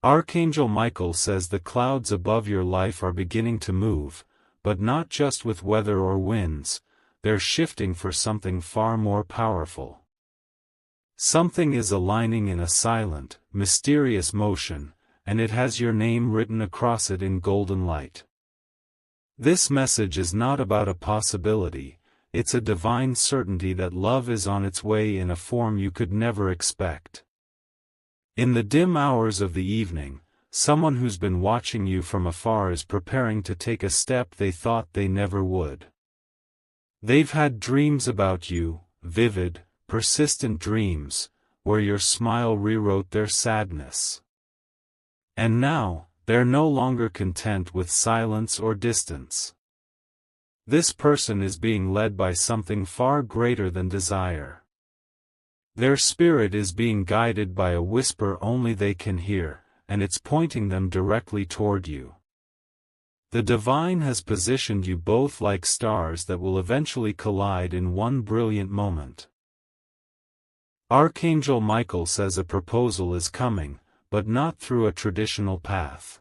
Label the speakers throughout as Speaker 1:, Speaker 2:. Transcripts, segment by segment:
Speaker 1: Archangel Michael says the clouds above your life are beginning to move, but not just with weather or winds, they're shifting for something far more powerful. Something is aligning in a silent, mysterious motion, and it has your name written across it in golden light. This message is not about a possibility, it's a divine certainty that love is on its way in a form you could never expect. In the dim hours of the evening, someone who's been watching you from afar is preparing to take a step they thought they never would. They've had dreams about you, vivid, persistent dreams, where your smile rewrote their sadness. And now, they're no longer content with silence or distance. This person is being led by something far greater than desire. Their spirit is being guided by a whisper only they can hear, and it's pointing them directly toward you. The divine has positioned you both like stars that will eventually collide in one brilliant moment. Archangel Michael says a proposal is coming, but not through a traditional path.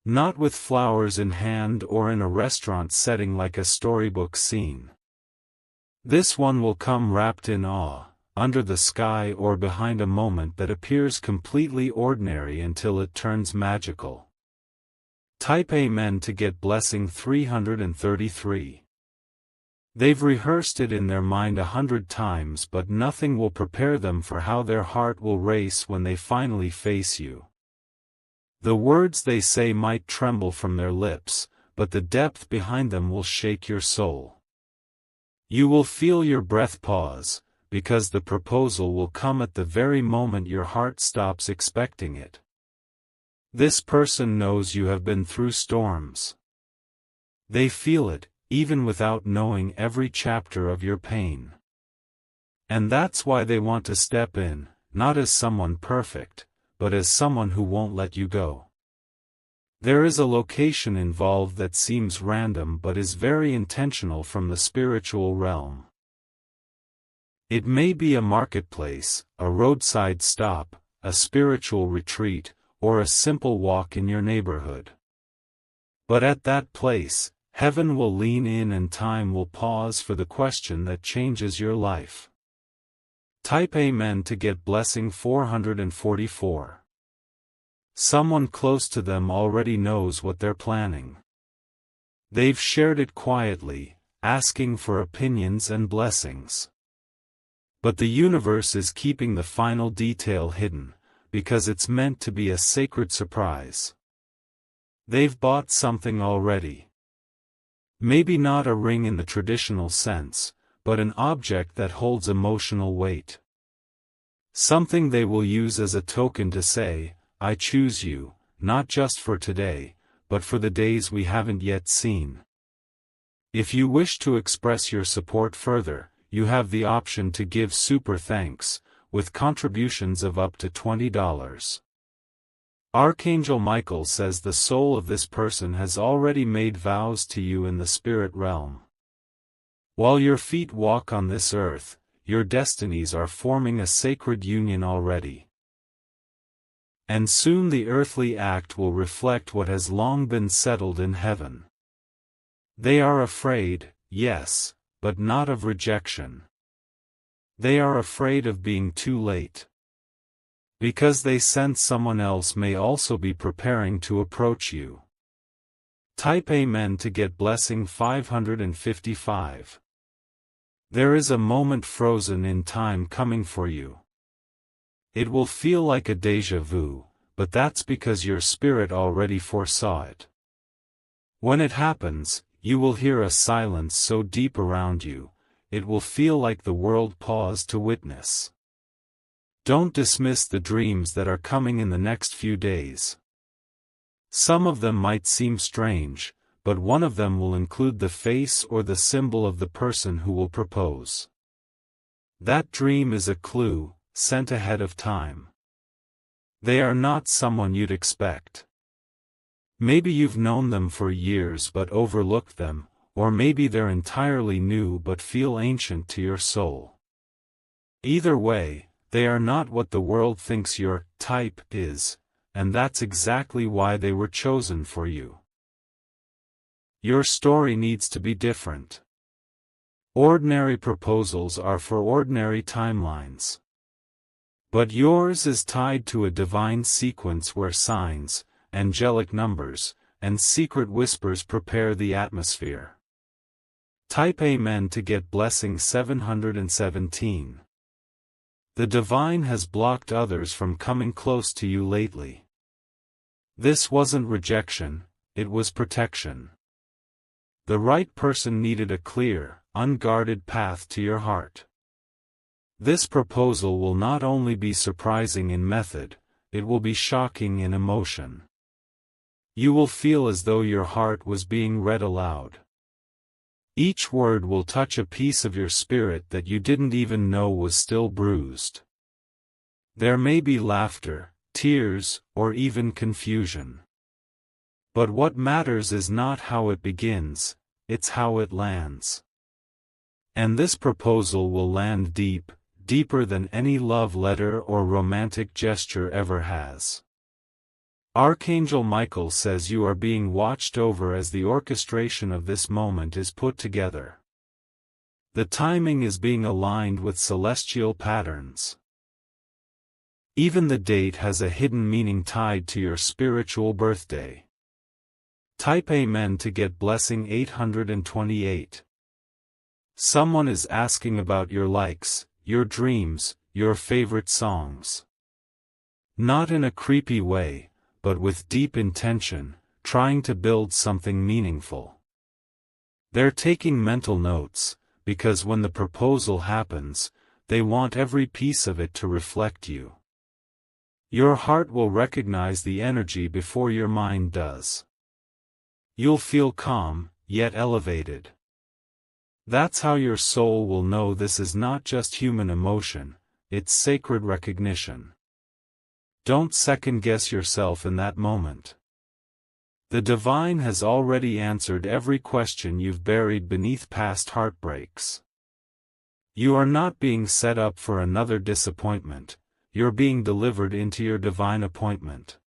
Speaker 1: Not with flowers in hand or in a restaurant setting like a storybook scene. This one will come wrapped in awe, under the sky or behind a moment that appears completely ordinary until it turns magical. Type Amen to get blessing 333. They've rehearsed it in their mind 100 times, but nothing will prepare them for how their heart will race when they finally face you. The words they say might tremble from their lips, but the depth behind them will shake your soul. You will feel your breath pause, because the proposal will come at the very moment your heart stops expecting it. This person knows you have been through storms. They feel it, even without knowing every chapter of your pain. And that's why they want to step in, not as someone perfect, but as someone who won't let you go. There is a location involved that seems random but is very intentional from the spiritual realm. It may be a marketplace, a roadside stop, a spiritual retreat, or a simple walk in your neighborhood. But at that place, heaven will lean in and time will pause for the question that changes your life. Type Amen to get blessing 444. Someone close to them already knows what they're planning. They've shared it quietly, asking for opinions and blessings. But the universe is keeping the final detail hidden, because it's meant to be a sacred surprise. They've bought something already. Maybe not a ring in the traditional sense, but an object that holds emotional weight. Something they will use as a token to say, I choose you, not just for today, but for the days we haven't yet seen. If you wish to express your support further, you have the option to give super thanks, with contributions of up to $20. Archangel Michael says the soul of this person has already made vows to you in the spirit realm. While your feet walk on this earth, your destinies are forming a sacred union already. And soon the earthly act will reflect what has long been settled in heaven. They are afraid, yes, but not of rejection. They are afraid of being too late. Because they sense someone else may also be preparing to approach you. Type Amen to get blessing 555. There is a moment frozen in time coming for you. It will feel like a déjà vu, but that's because your spirit already foresaw it. When it happens, you will hear a silence so deep around you, it will feel like the world paused to witness. Don't dismiss the dreams that are coming in the next few days. Some of them might seem strange, but one of them will include the face or the symbol of the person who will propose. That dream is a clue, sent ahead of time. They are not someone you'd expect. Maybe you've known them for years but overlooked them, or maybe they're entirely new but feel ancient to your soul. Either way, they are not what the world thinks your type is, and that's exactly why they were chosen for you. Your story needs to be different. Ordinary proposals are for ordinary timelines. But yours is tied to a divine sequence where signs, angelic numbers, and secret whispers prepare the atmosphere. Type Amen to get blessing 717. The divine has blocked others from coming close to you lately. This wasn't rejection, it was protection. The right person needed a clear, unguarded path to your heart. This proposal will not only be surprising in method, it will be shocking in emotion. You will feel as though your heart was being read aloud. Each word will touch a piece of your spirit that you didn't even know was still bruised. There may be laughter, tears, or even confusion. But what matters is not how it begins, it's how it lands. And this proposal will land deep, deeper than any love letter or romantic gesture ever has. Archangel Michael says you are being watched over as the orchestration of this moment is put together. The timing is being aligned with celestial patterns. Even the date has a hidden meaning tied to your spiritual birthday. Type Amen to get blessing 828. Someone is asking about your likes, your dreams, your favorite songs. Not in a creepy way, but with deep intention, trying to build something meaningful. They're taking mental notes, because when the proposal happens, they want every piece of it to reflect you. Your heart will recognize the energy before your mind does. You'll feel calm, yet elevated. That's how your soul will know this is not just human emotion, it's sacred recognition. Don't second-guess yourself in that moment. The divine has already answered every question you've buried beneath past heartbreaks. You are not being set up for another disappointment, you're being delivered into your divine appointment.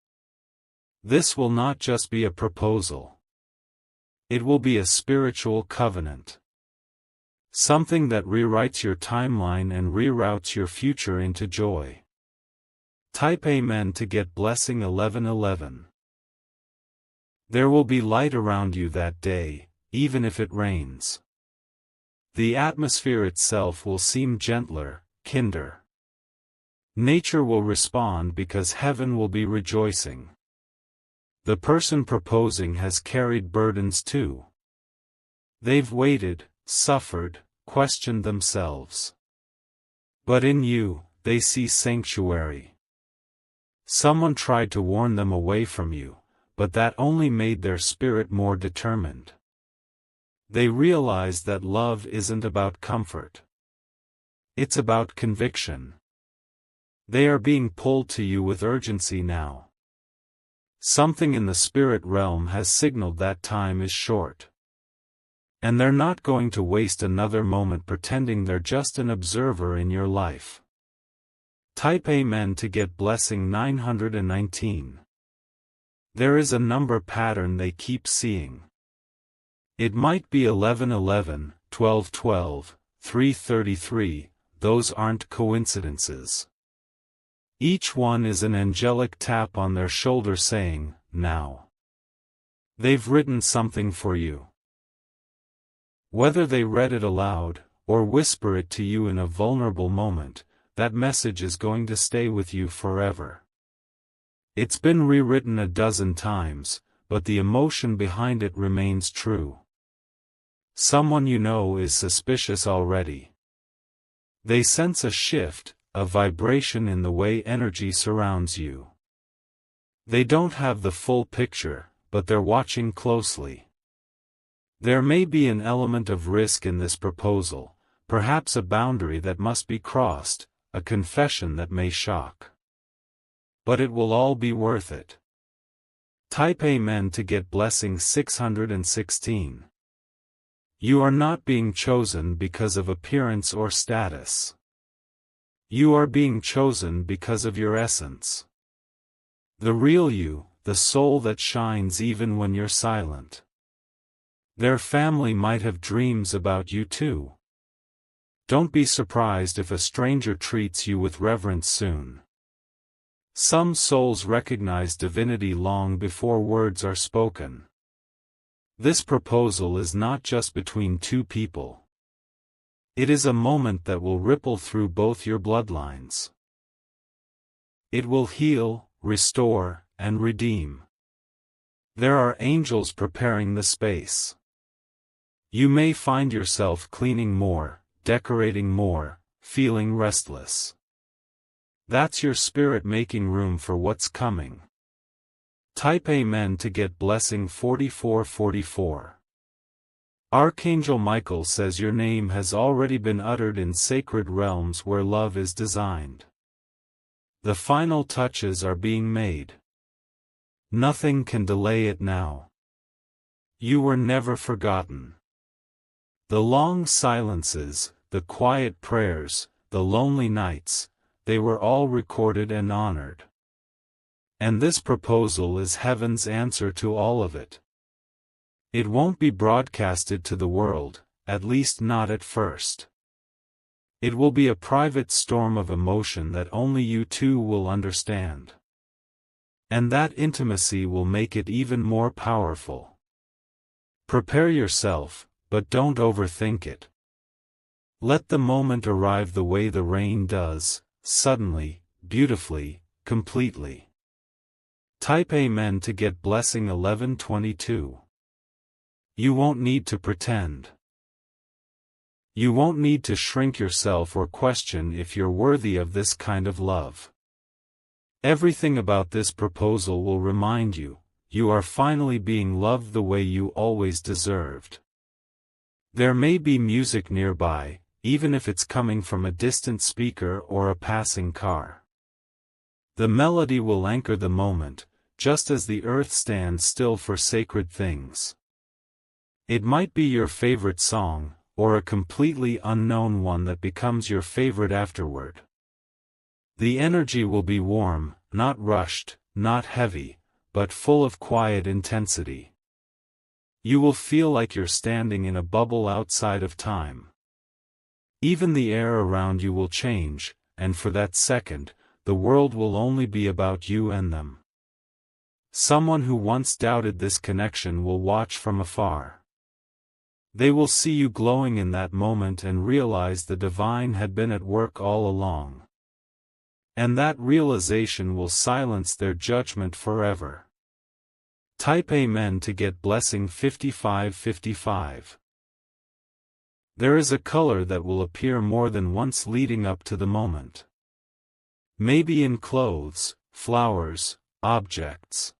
Speaker 1: This will not just be a proposal. It will be a spiritual covenant. Something that rewrites your timeline and reroutes your future into joy. Type Amen to get blessing 1111. There will be light around you that day, even if it rains. The atmosphere itself will seem gentler, kinder. Nature will respond because heaven will be rejoicing. The person proposing has carried burdens too. They've waited, suffered, questioned themselves. But in you, they see sanctuary. Someone tried to warn them away from you, but that only made their spirit more determined. They realized that love isn't about comfort. It's about conviction. They are being pulled to you with urgency now. Something in the spirit realm has signaled that time is short. And they're not going to waste another moment pretending they're just an observer in your life. Type Amen to get blessing 919. There is a number pattern they keep seeing. It might be 1111, 1212, 333, those aren't coincidences. Each one is an angelic tap on their shoulder saying, now. They've written something for you. Whether they read it aloud, or whisper it to you in a vulnerable moment, that message is going to stay with you forever. It's been rewritten a dozen times, but the emotion behind it remains true. Someone you know is suspicious already. They sense a shift, a vibration in the way energy surrounds you. They don't have the full picture, but they're watching closely. There may be an element of risk in this proposal, perhaps a boundary that must be crossed, a confession that may shock. But it will all be worth it. Type Amen to get blessing 616. You are not being chosen because of appearance or status. You are being chosen because of your essence. The real you, the soul that shines even when you're silent. Their family might have dreams about you too. Don't be surprised if a stranger treats you with reverence soon. Some souls recognize divinity long before words are spoken. This proposal is not just between two people. It is a moment that will ripple through both your bloodlines. It will heal, restore, and redeem. There are angels preparing the space. You may find yourself cleaning more, decorating more, feeling restless. That's your spirit making room for what's coming. Type Amen to get blessing 4444. Archangel Michael says your name has already been uttered in sacred realms where love is designed. The final touches are being made. Nothing can delay it now. You were never forgotten. The long silences, the quiet prayers, the lonely nights, they were all recorded and honored. And this proposal is heaven's answer to all of it. It won't be broadcasted to the world, at least not at first. It will be a private storm of emotion that only you two will understand. And that intimacy will make it even more powerful. Prepare yourself, but don't overthink it. Let the moment arrive the way the rain does, suddenly, beautifully, completely. Type Amen to get blessing 1122. You won't need to pretend. You won't need to shrink yourself or question if you're worthy of this kind of love. Everything about this proposal will remind you, you are finally being loved the way you always deserved. There may be music nearby, even if it's coming from a distant speaker or a passing car. The melody will anchor the moment, just as the earth stands still for sacred things. It might be your favorite song, or a completely unknown one that becomes your favorite afterward. The energy will be warm, not rushed, not heavy, but full of quiet intensity. You will feel like you're standing in a bubble outside of time. Even the air around you will change, and for that second, the world will only be about you and them. Someone who once doubted this connection will watch from afar. They will see you glowing in that moment and realize the divine had been at work all along. And that realization will silence their judgment forever. Type Amen to get blessing 5555. There is a color that will appear more than once leading up to the moment. Maybe in clothes, flowers, objects.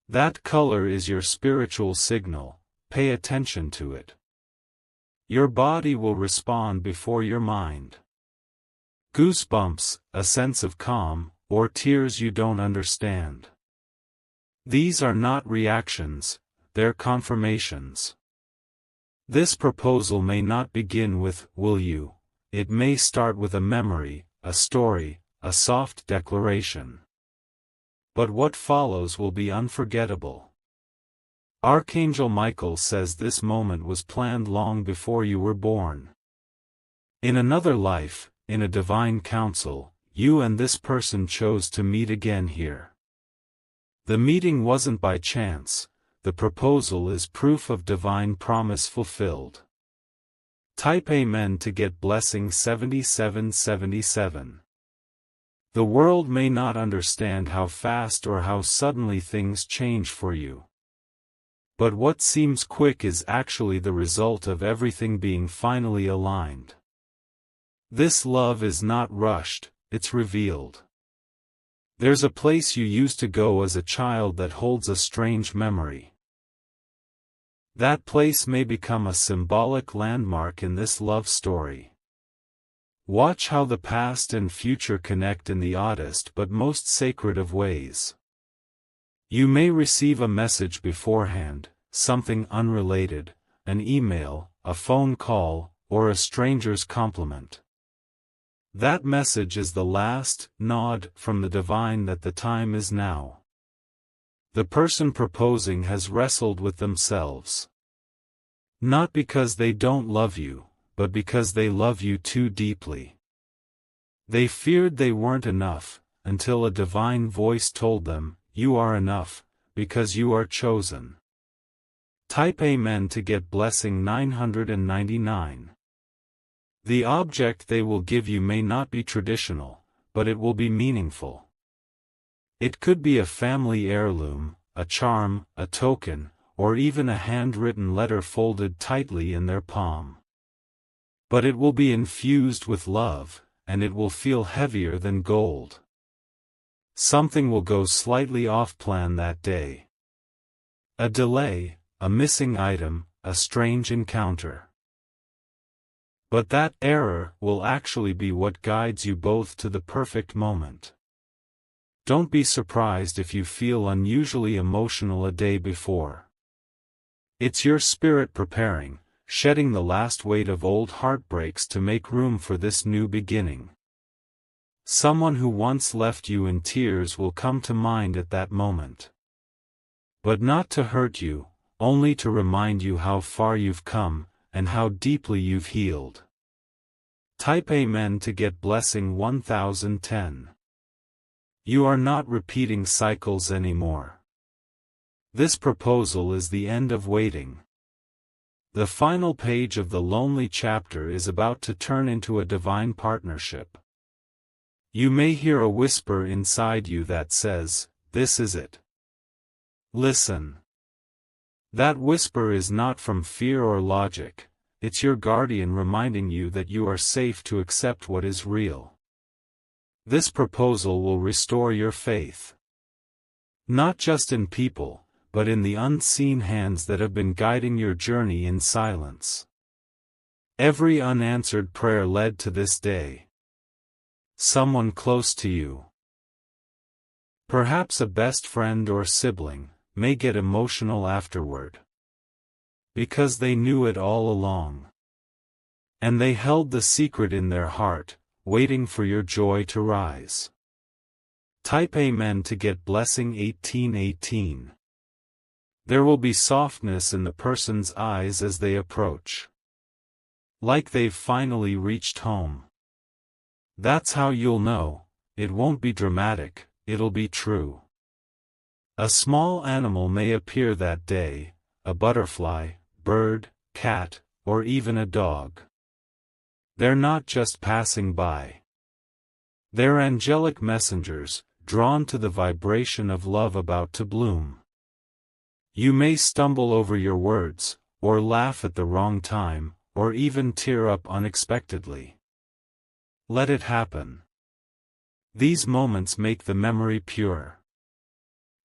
Speaker 1: That color is your spiritual signal, pay attention to it. Your body will respond before your mind. Goosebumps, a sense of calm, or tears you don't understand. These are not reactions, they're confirmations. This proposal may not begin with, "Will you?" It may start with a memory, a story, a soft declaration. But what follows will be unforgettable. Archangel Michael says this moment was planned long before you were born. In another life, in a divine council, you and this person chose to meet again here. The meeting wasn't by chance, the proposal is proof of divine promise fulfilled. Type Amen to get blessing 7777. The world may not understand how fast or how suddenly things change for you. But what seems quick is actually the result of everything being finally aligned. This love is not rushed, it's revealed. There's a place you used to go as a child that holds a strange memory. That place may become a symbolic landmark in this love story. Watch how the past and future connect in the oddest but most sacred of ways. You may receive a message beforehand, something unrelated, an email, a phone call, or a stranger's compliment. That message is the last nod from the divine that the time is now. The person proposing has wrestled with themselves. Not because they don't love you, but because they love you too deeply. They feared they weren't enough, until a divine voice told them, "You are enough, because you are chosen." Type Amen to get blessing 999. The object they will give you may not be traditional, but it will be meaningful. It could be a family heirloom, a charm, a token, or even a handwritten letter folded tightly in their palm. But it will be infused with love, and it will feel heavier than gold. Something will go slightly off-plan that day. A delay, a missing item, a strange encounter. But that error will actually be what guides you both to the perfect moment. Don't be surprised if you feel unusually emotional a day before. It's your spirit preparing, shedding the last weight of old heartbreaks to make room for this new beginning. Someone who once left you in tears will come to mind at that moment. But not to hurt you, only to remind you how far you've come, and how deeply you've healed. Type Amen to get blessing 1010. You are not repeating cycles anymore. This proposal is the end of waiting. The final page of the lonely chapter is about to turn into a divine partnership. You may hear a whisper inside you that says, "This is it." Listen. That whisper is not from fear or logic, it's your guardian reminding you that you are safe to accept what is real. This proposal will restore your faith. Not just in people, but in the unseen hands that have been guiding your journey in silence. Every unanswered prayer led to this day. Someone close to you, perhaps a best friend or sibling, may get emotional afterward. Because they knew it all along. And they held the secret in their heart, waiting for your joy to rise. Type Amen to get blessing 1818. There will be softness in the person's eyes as they approach. Like they've finally reached home. That's how you'll know. It won't be dramatic, it'll be true. A small animal may appear that day, a butterfly, bird, cat, or even a dog. They're not just passing by. They're angelic messengers, drawn to the vibration of love about to bloom. You may stumble over your words, or laugh at the wrong time, or even tear up unexpectedly. Let it happen. These moments make the memory pure.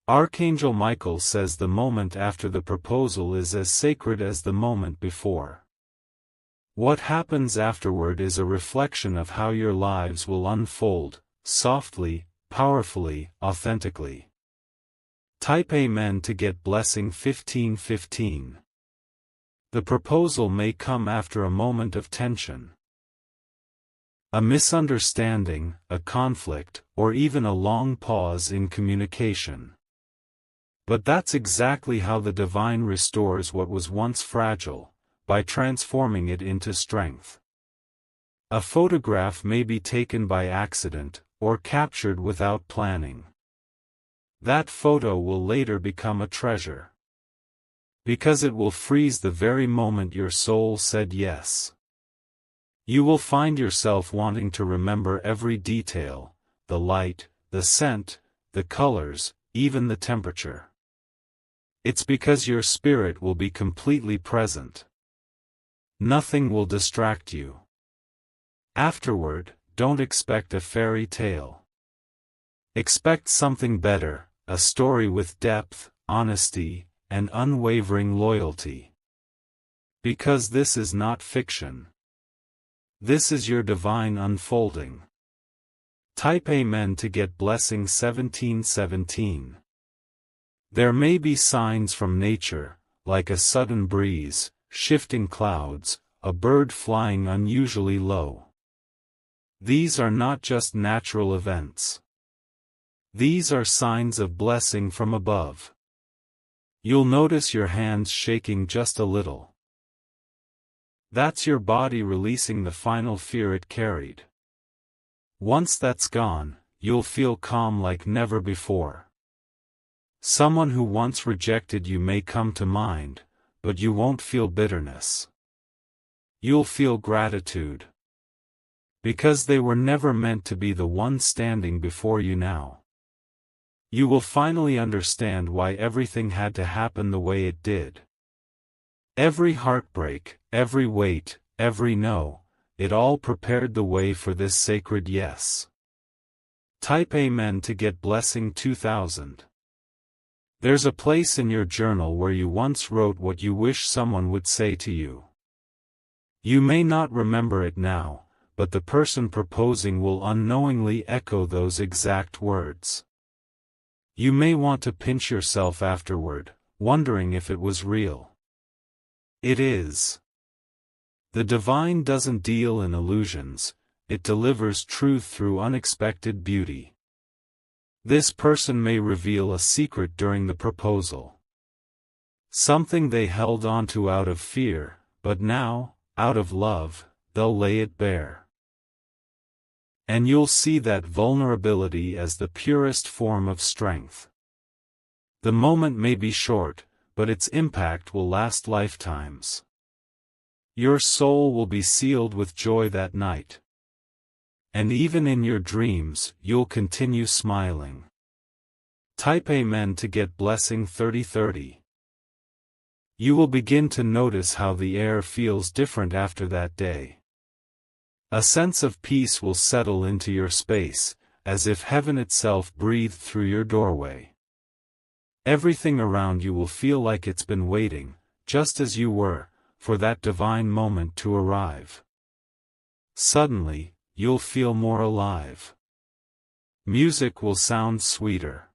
Speaker 1: Archangel Michael says the moment after the proposal is as sacred as the moment before. What happens afterward is a reflection of how your lives will unfold, softly, powerfully, authentically. Type Amen to get blessing 1515. The proposal may come after a moment of tension. A misunderstanding, a conflict, or even a long pause in communication. But that's exactly how the divine restores what was once fragile, by transforming it into strength. A photograph may be taken by accident, or captured without planning. That photo will later become a treasure. Because it will freeze the very moment your soul said yes. You will find yourself wanting to remember every detail, the light, the scent, the colors, even the temperature. It's because your spirit will be completely present. Nothing will distract you. Afterward, don't expect a fairy tale. Expect something better, a story with depth, honesty, and unwavering loyalty. Because this is not fiction. This is your divine unfolding. Type Amen to get blessing 1717. There may be signs from nature, like a sudden breeze, shifting clouds, a bird flying unusually low. These are not just natural events. These are signs of blessing from above. You'll notice your hands shaking just a little. That's your body releasing the final fear it carried. Once that's gone, you'll feel calm like never before. Someone who once rejected you may come to mind, but you won't feel bitterness. You'll feel gratitude. Because they were never meant to be the one standing before you now. You will finally understand why everything had to happen the way it did. Every heartbreak, every wait, every no, it all prepared the way for this sacred yes. Type Amen to get blessing 2000. There's a place in your journal where you once wrote what you wish someone would say to you. You may not remember it now, but the person proposing will unknowingly echo those exact words. You may want to pinch yourself afterward, wondering if it was real. It is. The divine doesn't deal in illusions, it delivers truth through unexpected beauty. This person may reveal a secret during the proposal. Something they held onto out of fear, but now, out of love, they'll lay it bare. And you'll see that vulnerability as the purest form of strength. The moment may be short, but its impact will last lifetimes. Your soul will be sealed with joy that night. And even in your dreams, you'll continue smiling. Type Amen to get blessing 3030. You will begin to notice how the air feels different after that day. A sense of peace will settle into your space, as if heaven itself breathed through your doorway. Everything around you will feel like it's been waiting, just as you were, for that divine moment to arrive. Suddenly, you'll feel more alive. Music will sound sweeter.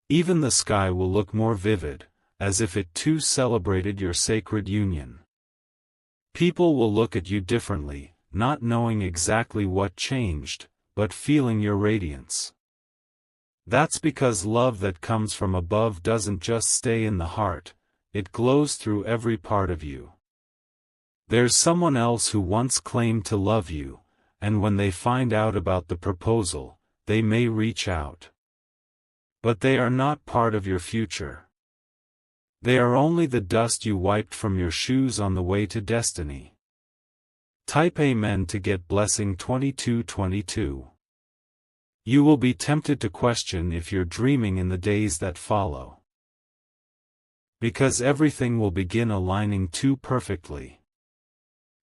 Speaker 1: Even the sky will look more vivid, as if it too celebrated your sacred union. People will look at you differently, not knowing exactly what changed, but feeling your radiance. That's because love that comes from above doesn't just stay in the heart, it glows through every part of you. There's someone else who once claimed to love you, and when they find out about the proposal, they may reach out. But they are not part of your future. They are only the dust you wiped from your shoes on the way to destiny. Type Amen to get blessing 2222. You will be tempted to question if you're dreaming in the days that follow. Because everything will begin aligning too perfectly.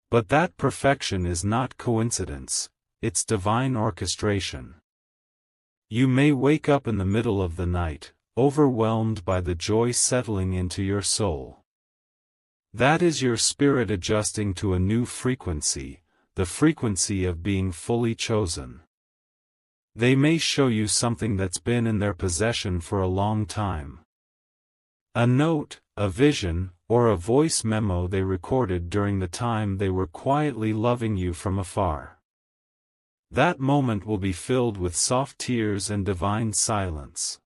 Speaker 1: But that perfection is not coincidence, it's divine orchestration. You may wake up in the middle of the night, overwhelmed by the joy settling into your soul. That is your spirit adjusting to a new frequency, the frequency of being fully chosen. They may show you something that's been in their possession for a long time. A note, a vision, or a voice memo they recorded during the time they were quietly loving you from afar. That moment will be filled with soft tears and divine silence.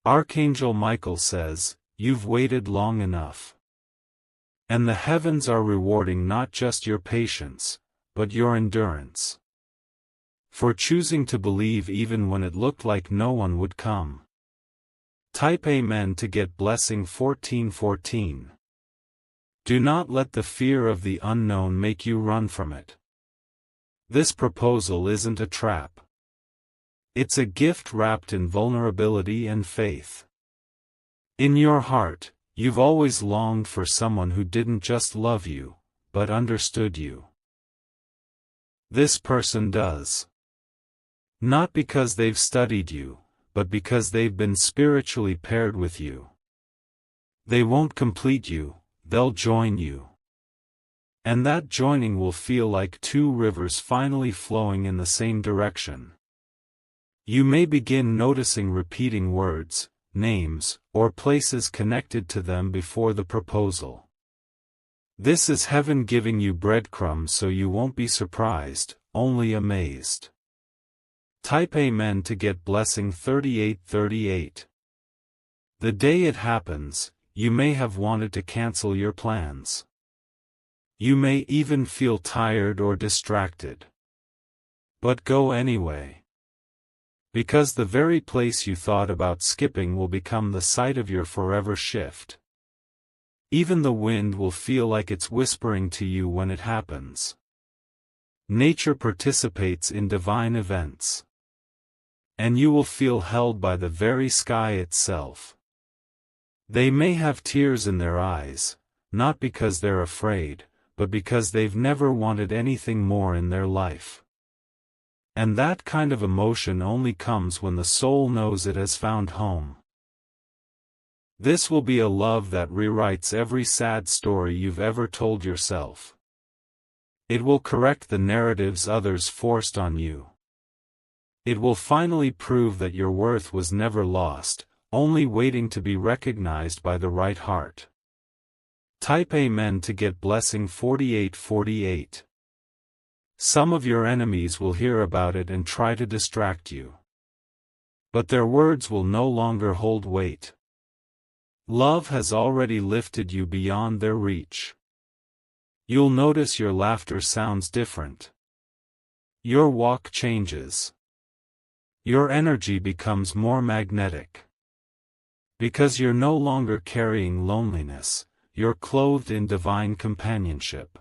Speaker 1: Archangel Michael says, "You've waited long enough." And the heavens are rewarding not just your patience, but your endurance. For choosing to believe even when it looked like no one would come. Type Amen to get blessing 1414. Do not let the fear of the unknown make you run from it. This proposal isn't a trap. It's a gift wrapped in vulnerability and faith. In your heart, you've always longed for someone who didn't just love you, but understood you. This person does. Not because they've studied you, but because they've been spiritually paired with you. They won't complete you, they'll join you. And that joining will feel like two rivers finally flowing in the same direction. You may begin noticing repeating words, names, or places connected to them before the proposal. This is heaven giving you breadcrumbs so you won't be surprised, only amazed. Type Amen to get blessing 3838. The day it happens, you may have wanted to cancel your plans. You may even feel tired or distracted. But go anyway. Because the very place you thought about skipping will become the site of your forever shift. Even the wind will feel like it's whispering to you when it happens. Nature participates in divine events. And you will feel held by the very sky itself. They may have tears in their eyes, not because they're afraid, but because they've never wanted anything more in their life. And that kind of emotion only comes when the soul knows it has found home. This will be a love that rewrites every sad story you've ever told yourself. It will correct the narratives others forced on you. It will finally prove that your worth was never lost, only waiting to be recognized by the right heart. Type Amen to get blessing 4848. Some of your enemies will hear about it and try to distract you. But their words will no longer hold weight. Love has already lifted you beyond their reach. You'll notice your laughter sounds different. Your walk changes. Your energy becomes more magnetic. Because you're no longer carrying loneliness, you're clothed in divine companionship.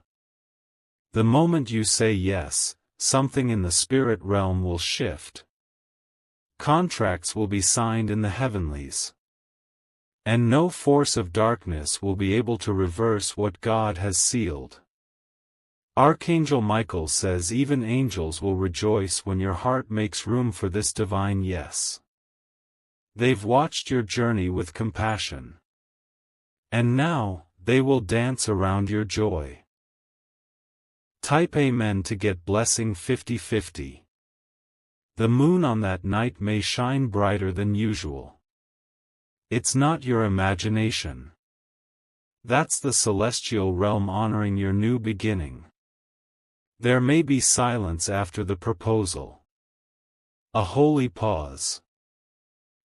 Speaker 1: The moment you say yes, something in the spirit realm will shift. Contracts will be signed in the heavenlies. And no force of darkness will be able to reverse what God has sealed. Archangel Michael says even angels will rejoice when your heart makes room for this divine yes. They've watched your journey with compassion. And now, they will dance around your joy. Type Amen to get blessing 5050. The moon on that night may shine brighter than usual. It's not your imagination. That's the celestial realm honoring your new beginning. There may be silence after the proposal. A holy pause.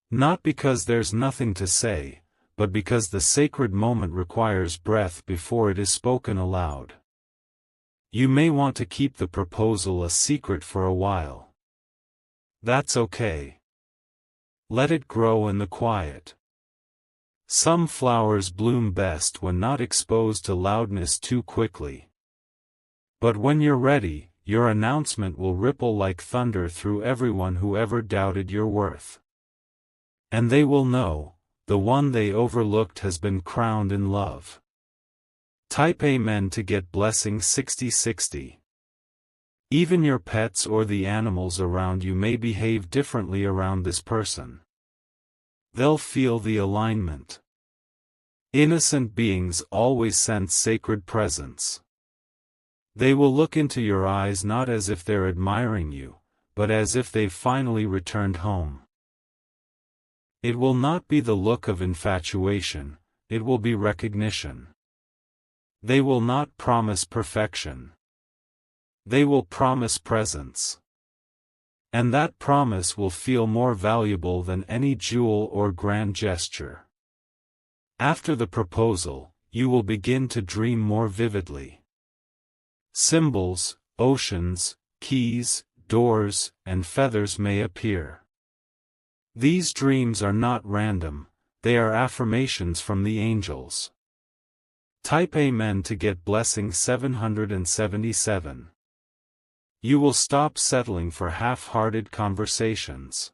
Speaker 1: Not because there's nothing to say, but because the sacred moment requires breath before it is spoken aloud. You may want to keep the proposal a secret for a while. That's okay. Let it grow in the quiet. Some flowers bloom best when not exposed to loudness too quickly. But when you're ready, your announcement will ripple like thunder through everyone who ever doubted your worth. And they will know, the one they overlooked has been crowned in love. Type Amen to get blessing 6060. Even your pets or the animals around you may behave differently around this person. They'll feel the alignment. Innocent beings always sense sacred presence. They will look into your eyes not as if they're admiring you, but as if they've finally returned home. It will not be the look of infatuation, it will be recognition. They will not promise perfection. They will promise presence. And that promise will feel more valuable than any jewel or grand gesture. After the proposal, you will begin to dream more vividly. Symbols, oceans, keys, doors, and feathers may appear. These dreams are not random, they are affirmations from the angels. Type Amen to get blessing 777. You will stop settling for half-hearted conversations.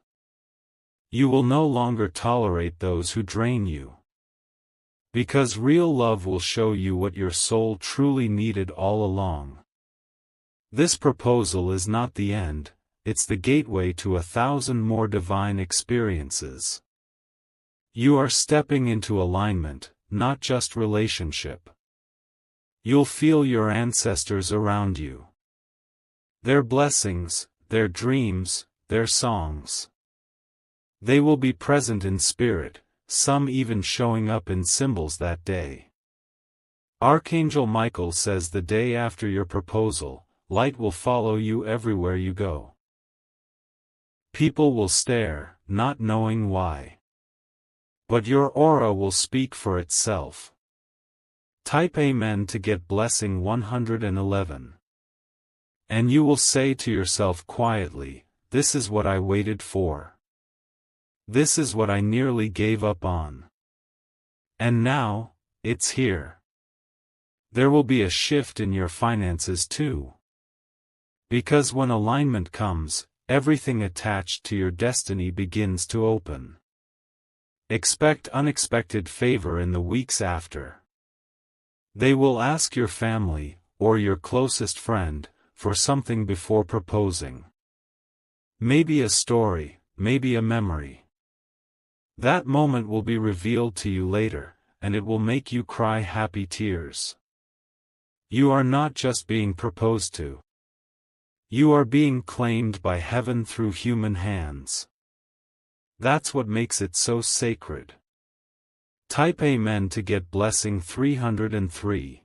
Speaker 1: You will no longer tolerate those who drain you. Because real love will show you what your soul truly needed all along. This proposal is not the end, it's the gateway to 1,000 more divine experiences. You are stepping into alignment, not just relationship. You'll feel your ancestors around you. Their blessings, their dreams, their songs. They will be present in spirit, some even showing up in symbols that day. Archangel Michael says the day after your proposal, light will follow you everywhere you go. People will stare, not knowing why. But your aura will speak for itself. Type Amen to get blessing 111. And you will say to yourself quietly, this is what I waited for. This is what I nearly gave up on. And now, it's here. There will be a shift in your finances too. Because when alignment comes, everything attached to your destiny begins to open. Expect unexpected favor in the weeks after. They will ask your family, or your closest friend, for something before proposing. Maybe a story, maybe a memory. That moment will be revealed to you later, and it will make you cry happy tears. You are not just being proposed to. You are being claimed by heaven through human hands. That's what makes it so sacred. Type Amen to get blessing 303.